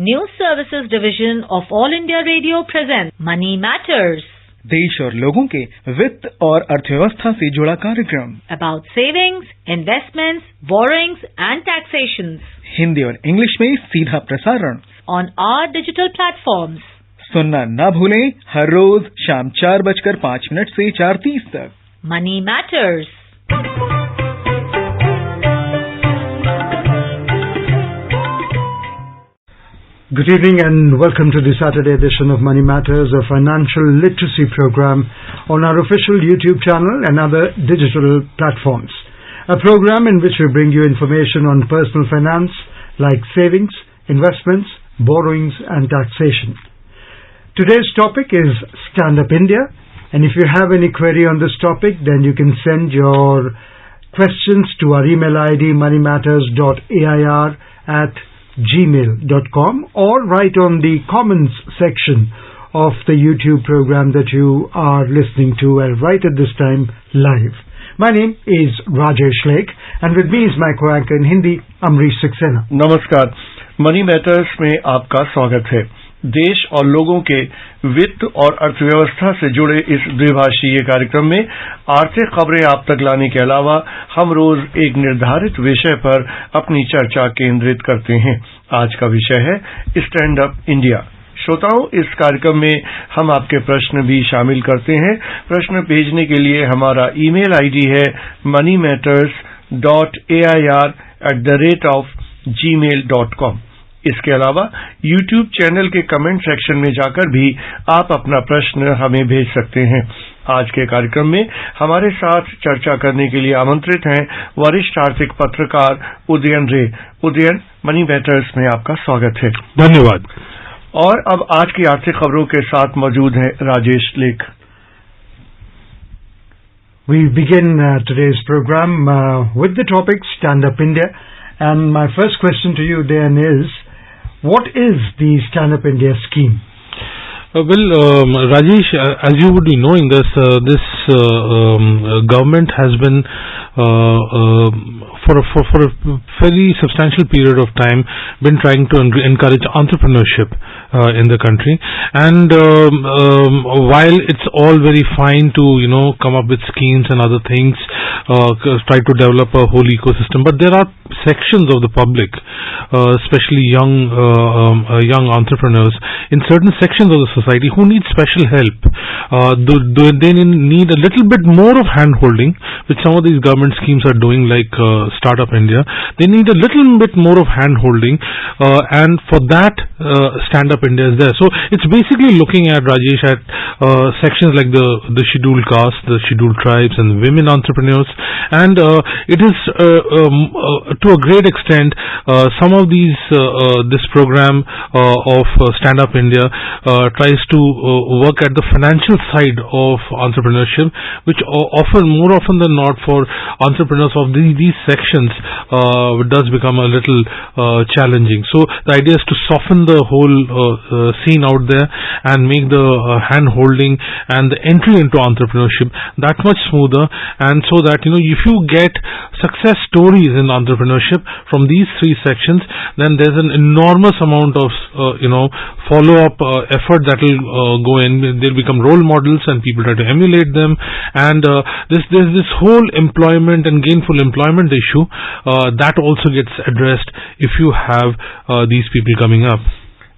News Services Division of All India Radio presents Money Matters. देश और लोगों के वित्त और अर्थव्यवस्था से जुड़ा कार्यक्रम About savings, investments, borrowings and taxations. Hindi और इंग्लिश में सीधा प्रसारण On our digital platforms. सुनना ना भूलें हर रोज शाम 4:05 से 4:30 तक. Money Matters. Good evening and welcome to the Saturday edition of Money Matters, a financial literacy program on our official YouTube channel and other digital platforms. A program in which we bring you information on personal finance like savings, investments, borrowings and taxation. Today's topic is Standup India, and if you have any query on this topic, then you can send your questions to our email ID moneymatters.air@gmail.com or write on the comments section of the YouTube program that you are listening to right at this time live. My name is Rajesh Lake and with me is my co-anchor in Hindi, Amrish Saxena. नमस्कार, money matters में आपका स्वागत है। देश और लोगों के वित्त और अर्थव्यवस्था से जुड़े इस द्विभाषीय कार्यक्रम में आर्थिक खबरें आप तक लाने के अलावा हम रोज एक निर्धारित विषय पर अपनी चर्चा केंद्रित करते हैं। आज का विषय है स्टैंड अप इंडिया। श्रोताओं, इस कार्यक्रम में हम आपके प्रश्न भी शामिल करते हैं। प्रश्न भेजने के लिए हमारा ईमेल आईडी है moneymatters.air@gmail.com। इसके अलावा YouTube चैनल के कमेंट सेक्शन में जाकर भी आप अपना प्रश्न हमें भेज सकते हैं। आज के कार्यक्रम में हमारे साथ चर्चा करने के लिए आमंत्रित हैं वरिष्ठ आर्थिक पत्रकार उदयन रे। उदयन, मनी मैटर्स में आपका स्वागत है। धन्यवाद। और अब आज की आर्थिक खबरों के साथ मौजूद हैं राजेश लेख। We begin today's program with the topic Stand Up India, and my first question to you then is, what is the Stand Up India scheme? Rajesh, as you would be knowing, this government has been for a fairly substantial period of time been trying to encourage entrepreneurship in the country, and while it's all very fine to come up with schemes and other things, try to develop a whole ecosystem, but there are sections of the public, especially young entrepreneurs in certain sections of the society who need special help. They need a little bit more of hand-holding, which some of these government schemes are doing, like Startup India. They need a little bit more of hand-holding, and for that, Stand Up India is there. So it's basically looking at, Rajesh, at sections like the scheduled caste, the scheduled tribes, and women entrepreneurs, and it is to a great extent some of this program of Stand Up India tries to work at the financial side of entrepreneurship, which more often than not for entrepreneurs of these sections does become a little challenging. So the idea is to soften the whole scene out there and make the hand holding and the entry into entrepreneurship that much smoother, and so that if you get success stories in entrepreneurship from these three sections, then there's an enormous amount of follow-up effort that will go in. They'll become role models and people try to emulate them, and there's this whole employment and gainful employment issue that also gets addressed if you have these people coming up.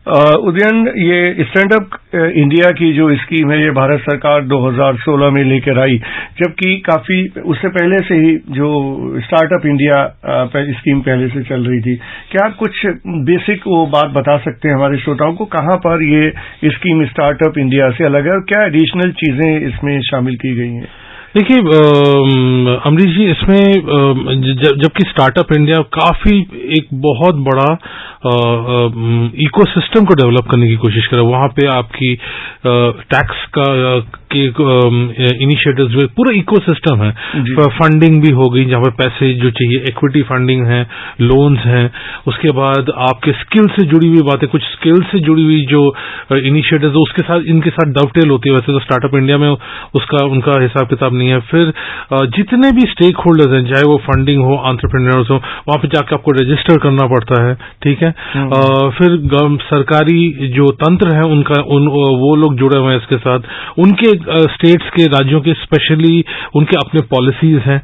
Udayan, ये stand up India की जो scheme है ये भारत सरकार 2016 में लेकर आई, जबकि काफी उससे पहले से ही जो स्टार्टअप इंडिया स्कीम पहले से चल रही थी। क्या आप कुछ बेसिक वो बात बता सकते हैं हमारे श्रोताओं को, कहाँ पर ये स्कीम स्टार्टअप इंडिया से अलग है और क्या एडिशनल चीजें इसमें शामिल की गई हैं? देखिए अमरीश जी, इसमें जबकि स्टार्टअप इंडिया काफी एक बहुत बड़ा इकोसिस्टम को डेवलप करने की कोशिश कर रहा है, वहां पे आपकी टैक्स के इनिशिएटिव्स में पूरा इकोसिस्टम है। फंडिंग भी हो गई, जहां पर पैसे जो चाहिए, इक्विटी फंडिंग है, लोन्स हैं, उसके बाद आपके स्किल से जुड़ी हुई बातें, कुछ स्किल से जुड़ी हुई जो इनिशिएटिव्स उसके साथ इनके साथ डवटेल होती है। वैसे तो स्टार्टअप इंडिया में उनका हिसाब किताब नहीं करनी है, फिर जितने भी स्टेक होल्डर्स हैं, चाहे वो फंडिंग हो, एंटरप्रेन्योर्स हो, वहां पे जाके आपको रजिस्टर करना पड़ता है, ठीक है। फिर सरकारी जो तंत्र है उनका वो लोग जुड़े हुए हैं इसके साथ, उनके स्टेट्स के, राज्यों के स्पेशली उनके अपने पॉलिसीज हैं,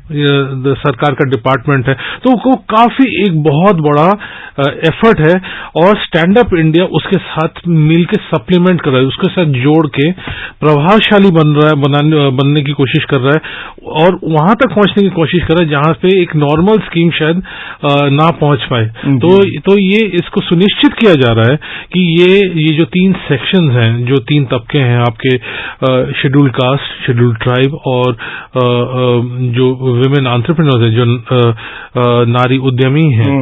सरकार का डिपार्टमेंट है, तो वो काफी एक बहुत बड़ा एफर्ट है। और स्टैंड अप इंडिया उसके साथ मिलकर सप्लीमेंट कर रहा है, उसके साथ जोड़ के प्रभावशाली बनने की कोशिश कर रहा है और वहां तक पहुंचने की कोशिश कर रहा है जहां पे एक नॉर्मल स्कीम शायद ना पहुंच पाए। तो ये इसको सुनिश्चित किया जा रहा है कि ये जो 3 सेक्शंस हैं, जो 3 तबके हैं आपके, शेड्यूल्ड कास्ट, शेड्यूल्ड ट्राइब और जो विमेन एंटरप्रेन्योर्स हैं, जो नारी उद्यमी हैं,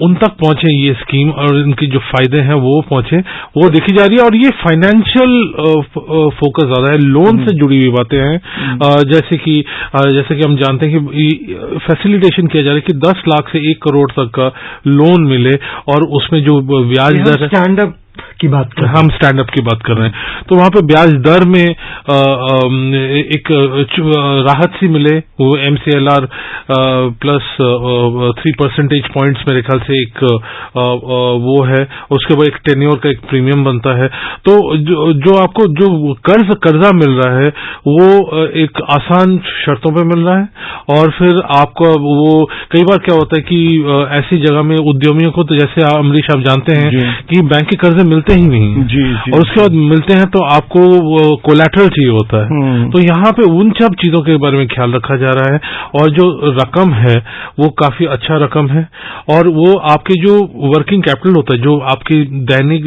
उन तक पहुंचे ये स्कीम और इनके जो फायदे हैं वो पहुंचे, वो देखी जा रही है। और ये फाइनेंशियल फोकस ज्यादा है, लोन से जुड़ी हुई बातें हैं, जैसे कि हम जानते हैं कि फैसिलिटेशन किया जा रहा है कि 10 लाख से 1 करोड़ तक का लोन मिले और उसमें जो ब्याज दर है, स्टैंड अप की बात कर, हम स्टैंड अप की बात कर रहे हैं, तो वहां पे ब्याज दर में एक राहत सी मिले, वो MCLR प्लस 3 परसेंटेज पॉइंट्स मेरे ख्याल से एक वो है, उसके बाद एक टेन्योर का एक प्रीमियम बनता है। तो जो आपको जो कर्जा मिल रहा है वो एक आसान शर्तों पे मिल रहा है। और फिर आपको वो कई बार क्या होता है कि ऐसी जगह में उद्यमियों को, तो जैसे अमरीश आप जानते हैं कि बैंक के कर्जे मिलते ही नहीं जी, और उसके बाद मिलते हैं तो आपको कोलैटरल चाहिए होता है। तो यहाँ पे उन सब चीजों के बारे में ख्याल रखा जा रहा है और जो रकम है वो काफी अच्छा रकम है और वो आपके जो वर्किंग कैपिटल होता है, जो आपकी दैनिक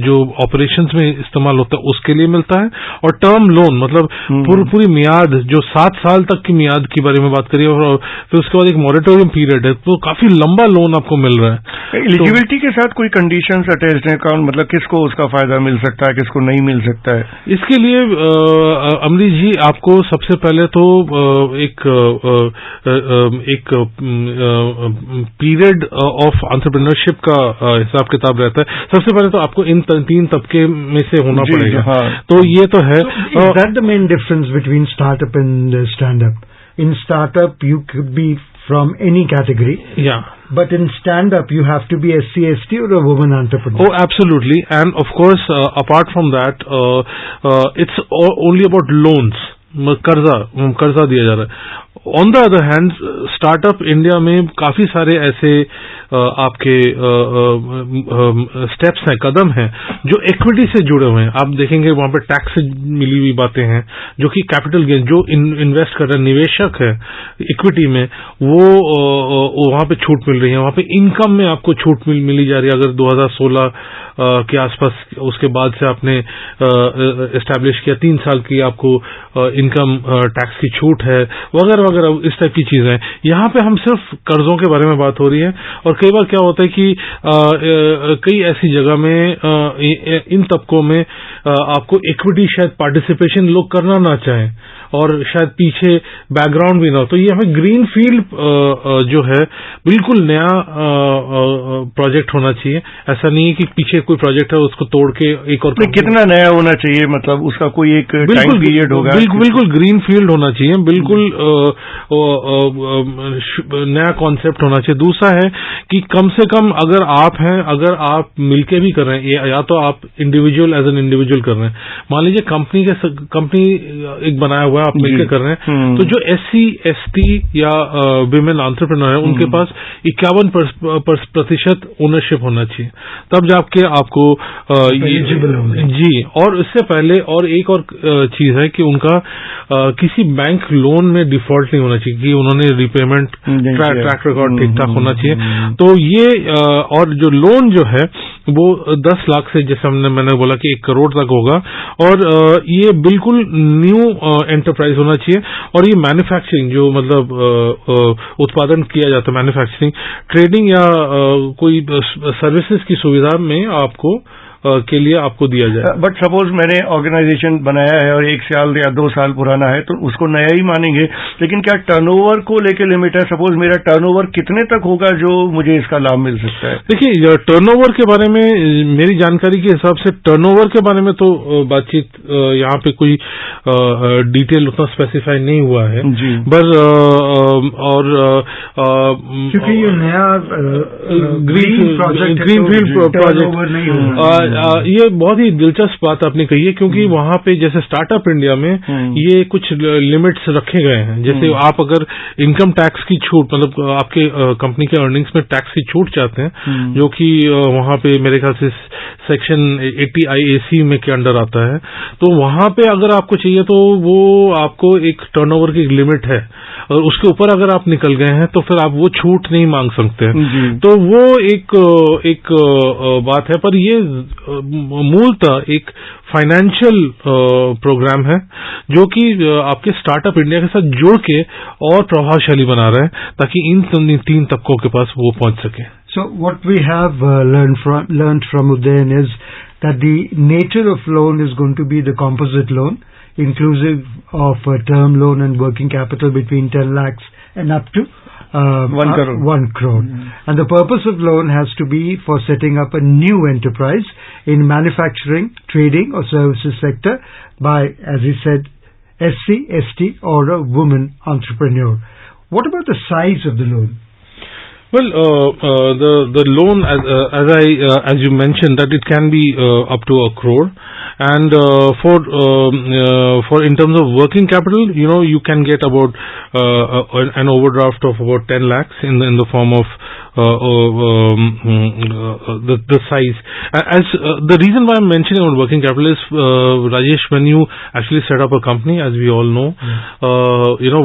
जो ऑपरेशंस में इस्तेमाल होता है, उसके लिए मिलता है। और टर्म लोन मतलब पूरी मियाद, जो 7 साल तक की मियाद के बारे में बात करिए, और फिर उसके बाद एक मॉरेटोरियम पीरियड है, तो काफी लंबा लोन आपको मिल रहा है। एलिजिबिलिटी के साथ कोई कंडीशंस अटैच्ड है, मतलब किसको उसका फायदा मिल सकता है, किसको नहीं मिल सकता है? इसके लिए अमरीश जी, आपको सबसे पहले तो एक पीरियड ऑफ एंटरप्रेन्योरशिप का हिसाब किताब रहता है। सबसे पहले तो आपको इन 3 तबके में से होना पड़ेगा। तो ये तो है। Is that the main difference between startup and stand-up? In startup, you could be from any category. Yeah. But in stand-up, you have to be SC, ST or a woman entrepreneur. Oh, absolutely. And of course, apart from that, it's only about loans. कर्जा दिया जा रहा है। On the other hand, startup India में काफी सारे ऐसे आपके स्टेप्स हैं, कदम हैं जो इक्विटी से जुड़े हुए हैं। आप देखेंगे वहां पे टैक्स से मिली हुई बातें हैं, जो कि कैपिटल गेन, जो इन्वेस्ट कर रहे हैं, निवेशक है इक्विटी में, वो वहां पे छूट मिल रही है। वहां पे इनकम में आपको छूट मिली जा रही है। अगर 2016 के आसपास, उसके बाद से आपने एस्टैब्लिश किया, 3 साल की आपको इनकम टैक्स की छूट है, वगैरह वगैरह, इस टाइप की चीजें। यहाँ पे हम सिर्फ कर्जों के बारे में बात हो रही है। और कई बार क्या होता है कि कई ऐसी जगह में इन तबकों में आपको इक्विटी शायद पार्टिसिपेशन लोग करना ना चाहें और शायद पीछे बैकग्राउंड भी ना हो, तो ये हमें ग्रीन फील्ड जो है बिल्कुल नया प्रोजेक्ट होना चाहिए। ऐसा नहीं है कि पीछे कोई प्रोजेक्ट है उसको तोड़ के एक और, कितना नया होना चाहिए, मतलब उसका कोई एक टाइम पीरियड होगा? बिल्कुल ग्रीन फील्ड होना चाहिए, बिल्कुल नया कॉन्सेप्ट होना चाहिए। दूसरा है कि कम से कम अगर आप मिलके भी कर रहे हैं, या तो आप इंडिविजुअल एज एन इंडिविजुअल कर रहे हैं, मान लीजिए कंपनी एक बनाया हुआ है, आप मिलकर कर रहे हैं, तो जो SC, ST या विमेन एंटरप्रेन्योर है, उनके पास 51% ओनरशिप होना चाहिए, तब जाके आपको जी। और इससे पहले और एक और चीज है कि उनका किसी बैंक लोन में डिफॉल्ट नहीं होना चाहिए, कि उन्होंने रिपेमेंट ट्रैक रिकॉर्ड ठीक ठाक होना चाहिए। तो ये और जो लोन जो है वो 10 लाख से, जैसे मैंने बोला कि 1 करोड़ तक होगा। और ये बिल्कुल न्यू एंटरप्राइज होना चाहिए। और ये मैन्युफैक्चरिंग, जो मतलब उत्पादन किया जाता है, मैन्युफैक्चरिंग, ट्रेडिंग या कोई सर्विसेज की सुविधा में आपको के लिए आपको दिया जाए। बट सपोज मैंने ऑर्गेनाइजेशन बनाया है और 1 साल या 2 साल पुराना है तो उसको नया ही मानेंगे, लेकिन क्या टर्नओवर को लेकर लिमिट है? सपोज मेरा टर्नओवर कितने तक होगा जो मुझे इसका लाभ मिल सकता है? देखिए, टर्नओवर के बारे में मेरी जानकारी के हिसाब से टर्नओवर के बारे में तो बातचीत यहाँ पे कोई डिटेल उतना स्पेसिफाई नहीं हुआ है जी। पर और क्योंकि ये नया ग्रीनफील्ड प्रोजेक्ट नहीं होगा। ये बहुत ही दिलचस्प बात आपने कही है, क्योंकि वहां पे जैसे स्टार्टअप इंडिया में ये कुछ लिमिट्स रखे गए हैं। जैसे आप अगर इनकम टैक्स की छूट, मतलब आपके कंपनी के अर्निंग्स में टैक्स की छूट चाहते हैं, जो कि वहां पे मेरे ख्याल से सेक्शन 80 IAC में के अंडर आता है, तो वहां पे अगर आपको चाहिए तो वो आपको एक टर्नओवर की लिमिट है, और उसके ऊपर अगर आप निकल गए हैं तो फिर आप वो छूट नहीं मांग सकते हैं। तो वो एक बात है, पर ये मूलतः एक फाइनेंशियल प्रोग्राम है जो कि आपके स्टार्टअप इंडिया के साथ जुड़ के और प्रभावशाली बना रहा है, ताकि इन 3 तबकों के पास वो पहुंच सके। So what we have learned from Udayan is that the nature of loan is going to be the composite loan, inclusive of a term loan and working capital between 10 lakhs and up to 1 crore. 1 crore. And the purpose of loan has to be for setting up a new enterprise in manufacturing, trading or services sector by, as he said, SC, ST or a woman entrepreneur. What about the size of the loan? Well, the loan, as you mentioned, that it can be up to 1 crore, and for in terms of working capital, you can get about an overdraft of about 10 lakhs in the form of the size. As the reason why I'm mentioning about working capital is, Rajesh, when you actually set up a company, as we all know,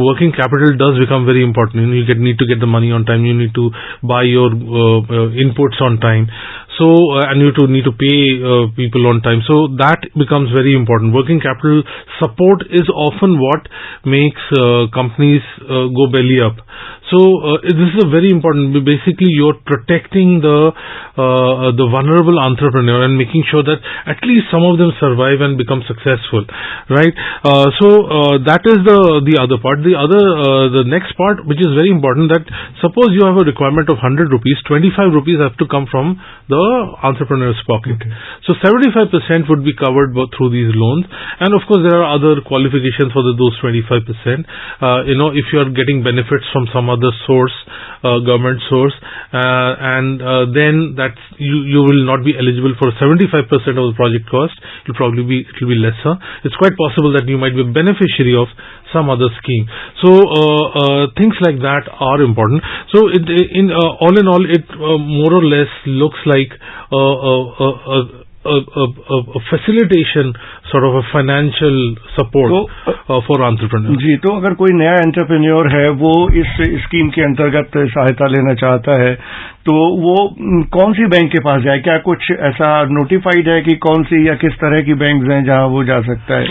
working capital does become very important. You need to get the money on time. You need to buy your inputs on time. So, and you need to pay people on time. So that becomes very important. Working capital support is often what makes companies go belly up. So this is a very important. Basically, you're protecting the vulnerable entrepreneur and making sure that at least some of them survive and become successful, right? So that is the other part. The next part, which is very important, that suppose you have a requirement of 100 rupees, 25 rupees have to come from the entrepreneur's pocket. Okay. So 75% would be covered through these loans, and of course there are other qualifications for those 25%. If you are getting benefits from some other source, government source, and then that you will not be eligible for 75% of the project cost. It will be lesser. It's quite possible that you might be a beneficiary of some other scheme. So things like that are important. So all in all, it more or less looks like a facilitation, sort of a financial support for entrepreneurs. जी, तो अगर कोई नया entrepreneur है, वो इस scheme के अंतर्गत सहायता लेना चाहता है, तो वो कौन सी बैंक के पास जाए? क्या कुछ ऐसा नोटिफाइड है कि कौन सी या किस तरह की बैंक हैं जहां वो जा सकता है?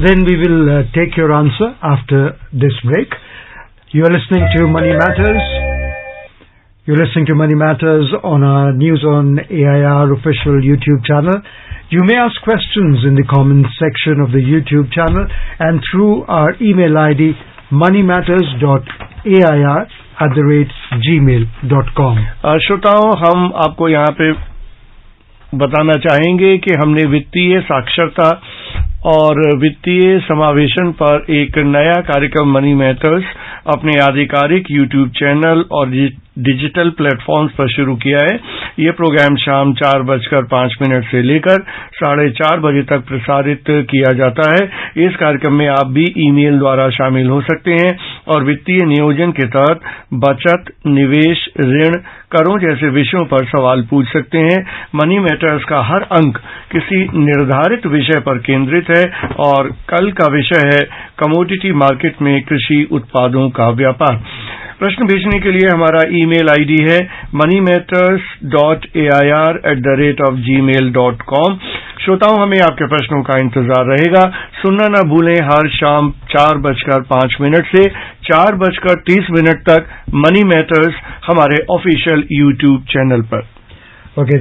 Then we will take your answer after this break. You are listening to Money Matters. You're listening to Money Matters on our News on AIR official YouTube channel. You may ask questions in the comments section of the YouTube channel and through our email ID moneymatters.air@gmail.com. श्रोताओं, हम आपको यहाँ पे बताना चाहेंगे कि हमने वित्तीय साक्षरता और वित्तीय समावेशन पर एक नया कार्यक्रम मनी मैटर्स अपने आधिकारिक यूट्यूब चैनल और डिजिटल प्लेटफॉर्म्स पर शुरू किया है। ये प्रोग्राम शाम 4:05 से लेकर 4:30 बजे तक प्रसारित किया जाता है। इस कार्यक्रम में आप भी ईमेल द्वारा शामिल हो सकते हैं और वित्तीय नियोजन के तहत बचत, निवेश, ऋण, करों जैसे विषयों पर सवाल पूछ सकते हैं। मनी मैटर्स का हर अंक किसी निर्धारित विषय पर केंद्रित है और कल का विषय है कमोडिटी मार्केट में कृषि उत्पादों का व्यापार। प्रश्न भेजने के लिए हमारा ईमेल आईडी है moneymatters.air@gmail.com। श्रोताओं, हमें आपके प्रश्नों का इंतजार रहेगा। सुनना न भूलें, हर शाम 4:05 से 4:30 तक मनी मैटर्स हमारे ऑफिशियल यूट्यूब चैनल पर। Okay,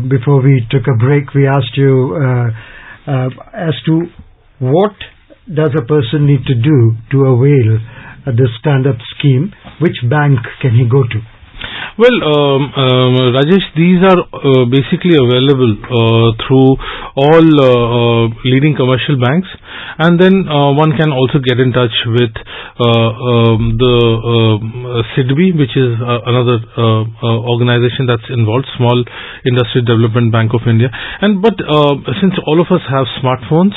before we took a break, we asked you as to what does a person need to do to avail this stand-up scheme? Which bank can he go to? Well, Rajesh, these are basically available through all leading commercial banks, and then one can also get in touch with the SIDBI, which is another organization that's involved, Small Industry Development Bank of India. But since all of us have smartphones,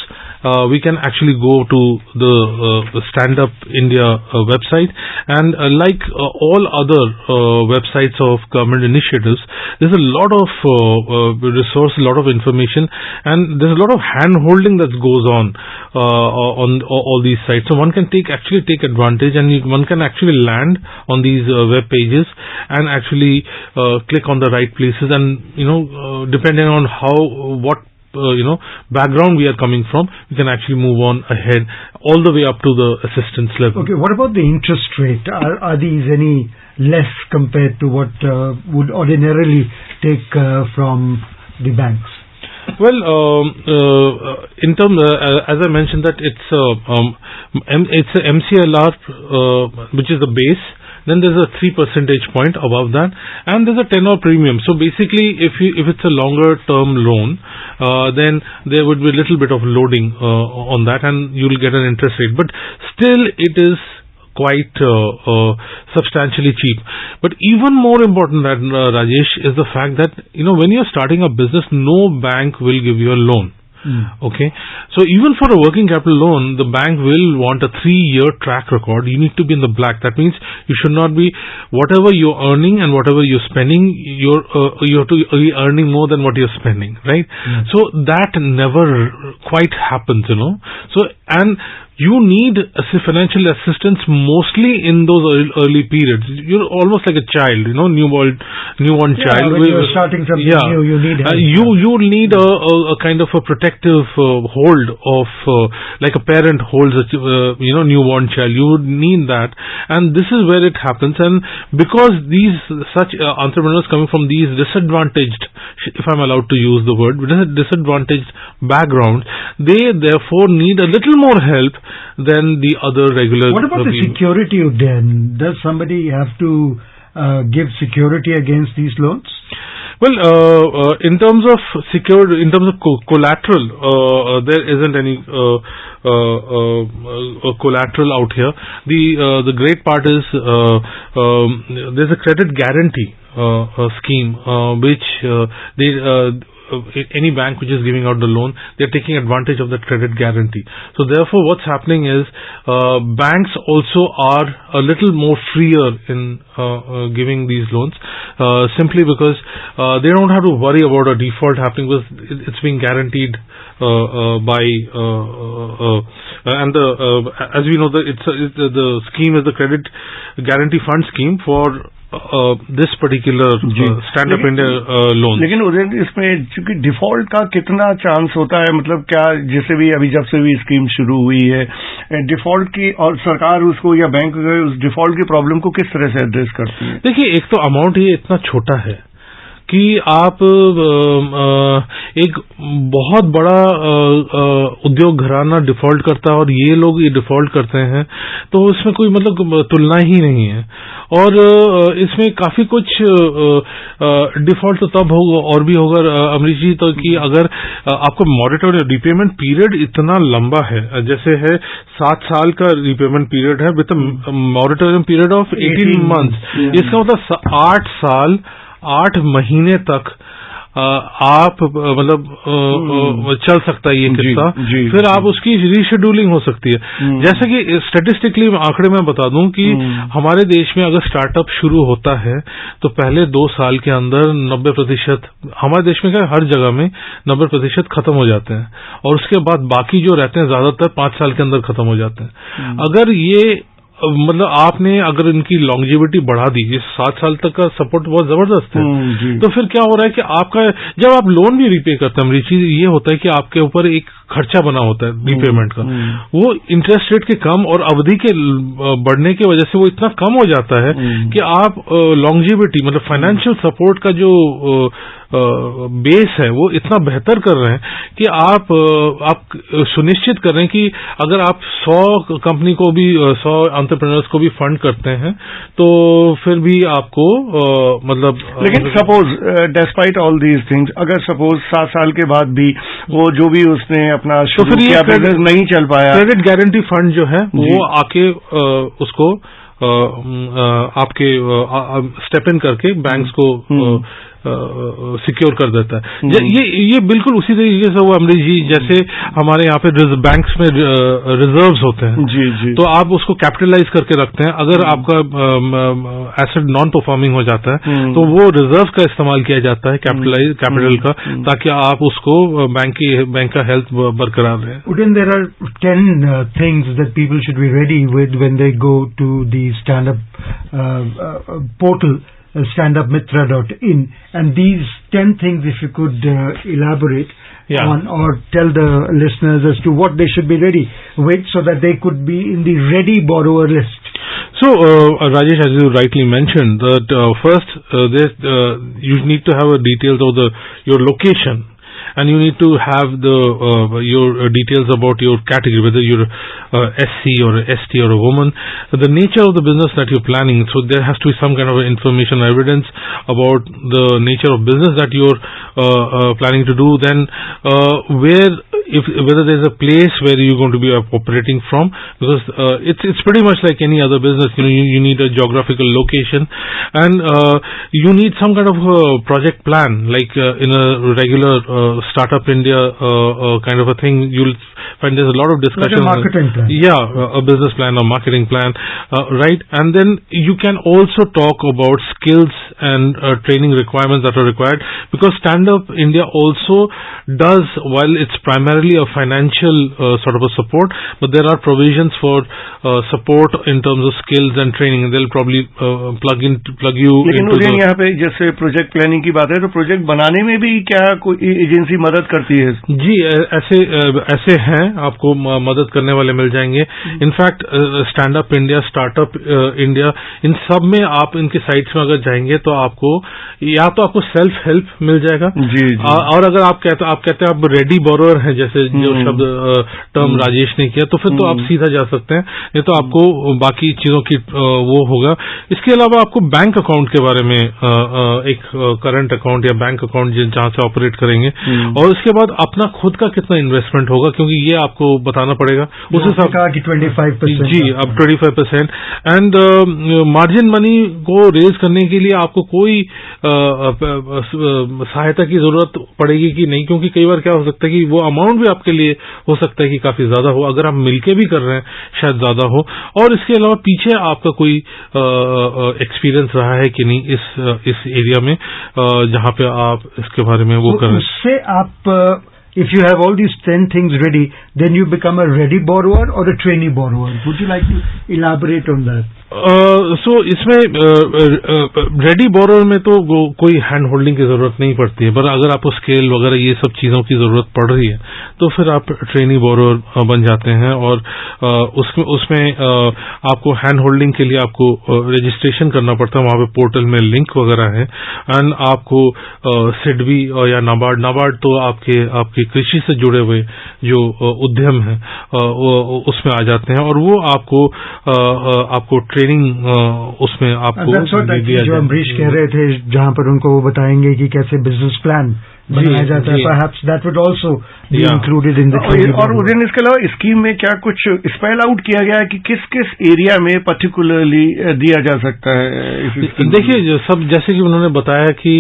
we can actually go to the Standup India website, and like all other websites of government initiatives, there's a lot of resource, a lot of information, and there's a lot of hand-holding that goes on all these sites. So one can actually take advantage, and one can actually land on these web pages and actually click on the right places, and depending on what background we are coming from, we can actually move on ahead all the way up to the assistance level. Okay, what about the interest rate? Are these any less compared to what would ordinarily take from the banks? Well, in terms, as I mentioned, that it's a MCLR, which is the base. Then there's a 3 percentage point above that, and there's a tenor premium. So basically, if it's a longer term loan, then there would be a little bit of loading on that, and you'll get an interest rate. But still, it is quite substantially cheap. But even more important than Rajesh is the fact that when you're starting a business, no bank will give you a loan. Okay, so even for a working capital loan, the bank will want a 3-year track record. You need to be in the black. That means you should not be, whatever you're earning and whatever you're spending, you have to be earning more than what you're spending, right? So that never quite happens, So, and you need financial assistance mostly in those early periods. You're almost like a child, newborn child. When you're starting something new, you need help. You need a kind of a protective hold of, like a parent holds a newborn child. You would need that, and this is where it happens. And because these such entrepreneurs coming from these disadvantaged, if I'm allowed to use the word, disadvantaged background, they therefore need a little more help than the other regular. What about the security then? Does somebody have to give security against these loans? Well, in terms of collateral, there isn't any collateral out here. The great part is there's a credit guarantee scheme which any bank which is giving out the loan, they're taking advantage of that credit guarantee. So therefore what's happening is banks also are a little more freer in giving these loans, simply because they don't have to worry about a default happening, because it's being guaranteed by and as we know, the scheme is the Credit Guarantee Fund scheme for this particular Standup India loan. लेकिन उधर इसमें चूंकि default का कितना chance होता है, मतलब क्या जैसे भी अभी जब से भी स्कीम शुरू हुई है, डिफॉल्ट की और सरकार उसको या बैंक उस डिफॉल्ट की प्रॉब्लम को किस तरह से एड्रेस करती है? देखिए, एक तो अमाउंट ही इतना छोटा है कि आप एक बहुत बड़ा उद्योग घराना डिफॉल्ट करता है और ये लोग ये डिफॉल्ट करते हैं, तो इसमें कोई मतलब तुलना ही नहीं है। और इसमें काफी कुछ डिफॉल्ट तो तब होगा और भी होगा अमरीश जी, तो कि अगर आपका मॉरिटोरियम रिपेमेंट पीरियड इतना लंबा है, जैसे है 7 साल का रिपेमेंट पीरियड है with moratorium period of 18 months, इसका मतलब 8 साल 8 महीने तक आप मतलब चल सकता है ये किस्सा, फिर आप उसकी रीशेड्यूलिंग हो सकती है। जैसे कि स्टैटिस्टिकली आंकड़े में बता दूं कि हमारे देश में अगर स्टार्टअप शुरू होता है तो पहले 2 साल के अंदर 90%, हमारे देश में क्या हर जगह में 90% खत्म हो जाते हैं, और उसके बाद बाकी जो रहते हैं ज्यादातर 5 साल के अंदर खत्म हो जाते हैं। अगर ये मतलब आपने अगर इनकी लॉन्जेविटी बढ़ा दी, इस 7 साल तक का सपोर्ट बहुत जबरदस्त है, तो फिर क्या हो रहा है कि आपका जब आप लोन भी रीपे करते हैं, चीज ये होता है कि आपके ऊपर एक खर्चा बना होता है रीपेमेंट का, वो इंटरेस्ट रेट के कम और अवधि के बढ़ने की वजह से वो इतना कम हो जाता है कि आप लॉन्जेविटी मतलब फाइनेंशियल सपोर्ट का जो बेस है वो इतना बेहतर कर रहे हैं कि आप सुनिश्चित कर रहे हैं कि अगर आप 100 कंपनी को भी 100 एंटरप्रेन्योर्स को भी फंड करते हैं तो फिर भी आपको मतलब लेकिन suppose despite all these things, अगर सपोज 7 साल के बाद भी वो जो भी उसने अपना शुरू किया बिजनेस नहीं चल पाया, क्रेडिट गारंटी फंड जो है वो आके उसको आपके स्टेप इन करके बैंक्स को सिक्योर कर देता है। ये बिल्कुल उसी तरीके से हुआ अमरीश जी, जैसे हमारे यहाँ पे बैंक्स में रिजर्व्स होते हैं, जी। तो आप उसको कैपिटलाइज करके रखते हैं। अगर आपका एसेट नॉन परफॉर्मिंग हो जाता है तो वो रिजर्व का इस्तेमाल किया जाता है कैपिटल का, ताकि आप उसको बैंक का हेल्थ बरकरार रहे। Within there are 10 things that people should be ready with when they go to the stand-up portal, standupmitra.in, and these 10 things, if you could elaborate on or tell the listeners as to what they should be ready with so that they could be in the ready borrower list. So, Rajesh, as you rightly mentioned, that first you need to have details of your location. And you need to have your details about your category, whether you're SC or ST or a woman, the nature of the business that you're planning. So there has to be some kind of information or evidence about the nature of business that you're planning to do. Then whether there's a place where you're going to be operating from, because it's pretty much like any other business. You need a geographical location, and you need some kind of project plan, like in a regular Startup India kind of a thing. You'll find there's a lot of discussion. Like a marketing plan. A business plan or marketing plan, right? And then you can also talk about skills and training requirements that are required, because Standup India also does, while it's primarily a financial sort of a support, but there are provisions for support in terms of skills and training, and they'll probably plug you. लेकिन उसे यहाँ पे जैसे project planning की बात है, तो project बनाने में भी क्या कोई एजेंसी मदद करती है? जी, ऐसे हैं, आपको मदद करने वाले मिल जाएंगे। In fact stand up India, startup India, इन सब में आप इनके साइट्स में अगर जाएंगे तो आपको सेल्फ हेल्प मिल जाएगा। जी। और अगर आप कहते हैं आप रेडी बोरोअर हैं, जैसे जो शब्द टर्म राजेश ने किया, तो फिर तो आप सीधा जा सकते हैं, नहीं तो आपको बाकी चीजों की वो होगा। इसके अलावा आपको बैंक अकाउंट के बारे में एक करंट अकाउंट या बैंक अकाउंट जहां से ऑपरेट करेंगे, और उसके बाद अपना खुद का कितना इन्वेस्टमेंट होगा, क्योंकि ये आपको बताना पड़ेगा। उस हिसाब से 25%। जी, अब 25%। एंड मार्जिन मनी को रेज करने के लिए आपको कोई सहायता की जरूरत पड़ेगी कि नहीं, क्योंकि कई बार क्या हो सकता है कि वो अमाउंट भी आपके लिए हो सकता है कि काफी ज्यादा हो, अगर आप मिलके भी कर रहे हैं शायद ज्यादा हो। और इसके अलावा पीछे आपका कोई एक्सपीरियंस रहा है कि नहीं इस एरिया में जहां पे आप इसके बारे में वो कर रहे हैं। उससे आप if you have all these 10 things ready, then you become a ready borrower or a trainee borrower. Would you like to elaborate on that? सो इसमें रेडी बोरोअर में तो कोई हैंड होल्डिंग की जरूरत नहीं पड़ती है, पर अगर आपको स्केल वगैरह ये सब चीजों की जरूरत पड़ रही है तो फिर आप ट्रेनी बोरोअर बन जाते हैं। और उसमें आपको हैंड होल्डिंग के लिए आपको रजिस्ट्रेशन करना पड़ता है, वहां पे पोर्टल में लिंक वगैरह है। एंड आपको सिडबी या नाबार्ड तो आपके कृषि से जुड़े हुए जो उद्यम है उसमें आ जाते हैं, और वो आपको ट्रेनिंग उसमें आपको दिया जो अमरीश कह रहे थे, जहां पर उनको वो बताएंगे कि कैसे बिजनेस प्लान बनाया जाता है। Perhaps that would also be included in the training. और उधर इसके अलावा स्कीम में क्या कुछ स्पेल आउट किया गया है कि किस किस एरिया में पर्टिकुलरली दिया जा सकता है? देखिए, सब जैसे कि उन्होंने बताया कि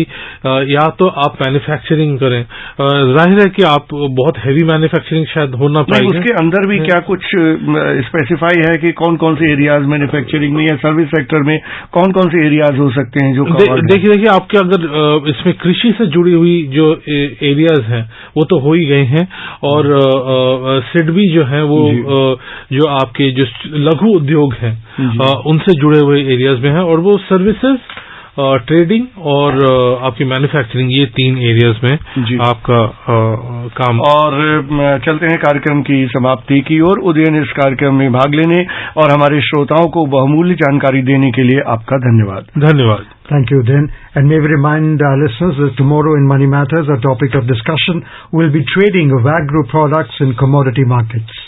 या तो आप मैन्युफैक्चरिंग करें, जाहिर है कि आप बहुत हैवी मैन्युफैक्चरिंग शायद हो ना पाएगी। उसके अंदर भी क्या कुछ स्पेसिफाई है कि कौन कौन से एरियाज मैन्युफैक्चरिंग में या सर्विस सेक्टर में कौन कौन से एरियाज हो सकते हैं जो देखिए आपके अगर इसमें कृषि से जुड़ी हुई जो एरियाज हैं वो तो हो ही गए हैं, और सिडबी जो है वो जो आपके जो लघु उद्योग हैं उनसे जुड़े हुए एरियाज में है, और वो सर्विसेज, ट्रेडिंग और आपकी मैन्युफैक्चरिंग, ये 3 एरियाज में आपका काम। और चलते हैं कार्यक्रम की समाप्ति की ओर। उदयन, इस कार्यक्रम में भाग लेने और हमारे श्रोताओं को बहुमूल्य जानकारी देने के लिए आपका धन्यवाद। धन्यवाद। Thank you, Udayan. And may we remind our listeners that tomorrow in Money Matters, our topic of discussion will be trading of agro products in commodity markets.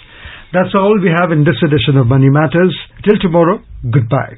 That's all we have in this edition of Money Matters. Till tomorrow, goodbye.